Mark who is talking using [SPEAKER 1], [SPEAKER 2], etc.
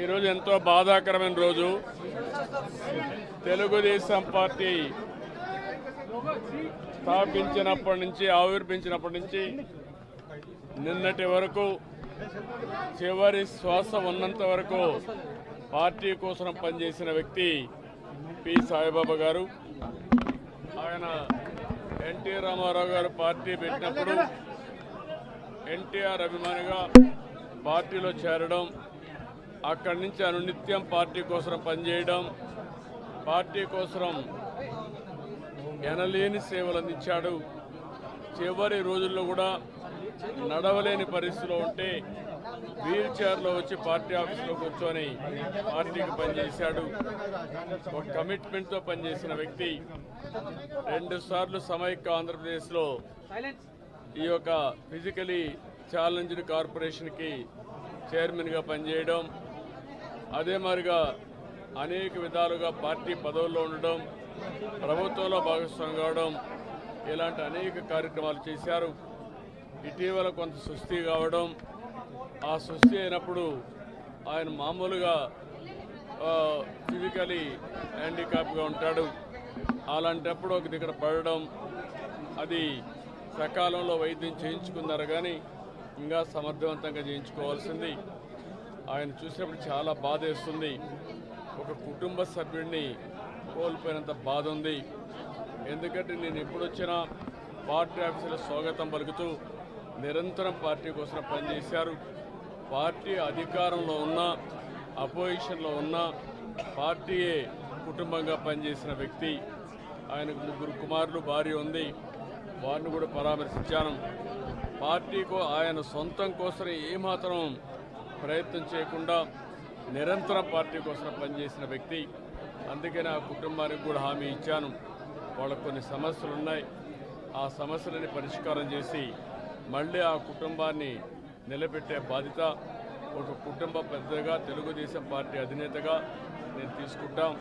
[SPEAKER 1] ఈరోజు ఎంతో బాధాకరమైన రోజు. తెలుగుదేశం పార్టీ ఆవిర్భించినప్పటి నుంచి నిన్నటి వరకు చివరి శ్వాస ఉన్నంత వరకు పార్టీ కోసం పనిచేసిన వ్యక్తి పి సాయిబాబా గారు. ఆయన ఎన్టీ రామారావు గారు పార్టీ పెట్టినప్పుడు ఎన్టీఆర్ అభిమానిగా పార్టీలో చేరడం, అక్కడి నుంచి అనునిత్యం పార్టీ కోసం పనిచేయడం, పార్టీ కోసం ఎనలేని సేవలు అందించాడు. చివరి రోజుల్లో కూడా నడవలేని పరిస్థితిలో ఉంటే వీల్ చైర్లో వచ్చి పార్టీ ఆఫీసులో కూర్చొని పార్టీకి పనిచేశాడు. ఒక కమిట్మెంట్తో పనిచేసిన వ్యక్తి. 2 సార్లు సమైక్య ఆంధ్రప్రదేశ్లో ఈ యొక్క ఫిజికలీ ఛాలెంజ్డ్ కార్పొరేషన్కి చైర్మన్గా పనిచేయడం, అదే మాదిరిగా అనేక విధాలుగా పార్టీ పదవుల్లో ఉండడం, ప్రభుత్వంలో భాగస్వామి కావడం, ఇలాంటి అనేక కార్యక్రమాలు చేశారు. ఇటీవల కొంత సుస్థి కావడం, ఆ సుస్థి అయినప్పుడు ఆయన మామూలుగా ఫిజికలీ హ్యాండిక్యాప్గా ఉంటాడు. అలాంటప్పుడు ఒక దగ్గర పడడం, అది సకాలంలో వైద్యం చేయించుకున్నారు కానీ ఇంకా సమర్థవంతంగా చేయించుకోవాల్సింది. ఆయన చూసినప్పుడు చాలా బాధ వేస్తుంది. ఒక కుటుంబ సభ్యుడిని కోల్పోయినంత బాధ ఉంది. ఎందుకంటే నేను ఎప్పుడొచ్చినా పార్టీ ఆఫీసులో స్వాగతం పలుకుతూ నిరంతరం పార్టీ కోసం పనిచేశారు. పార్టీ అధికారంలో ఉన్నా అపోజిషన్లో ఉన్నా పార్టీయే కుటుంబంగా పనిచేసిన వ్యక్తి. ఆయనకు 3 కుమారులు, భార్య ఉంది. వారిని కూడా పరామర్శించాను. పార్టీకు ఆయన సొంతం కోసం ఏమాత్రం ప్రయత్నం చేయకుండా నిరంతరం పార్టీ కోసం పనిచేసిన వ్యక్తి. అందుకని ఆ కుటుంబానికి కూడా హామీ ఇచ్చాను. వాళ్ళకు కొన్ని సమస్యలు ఉన్నాయి, ఆ సమస్యలని పరిష్కారం చేసి మళ్ళీ ఆ కుటుంబాన్ని నిలబెట్టే బాధ్యత ఒక కుటుంబ పెద్దగా, తెలుగుదేశం పార్టీ అధినేతగా నేను తీసుకుంటాం.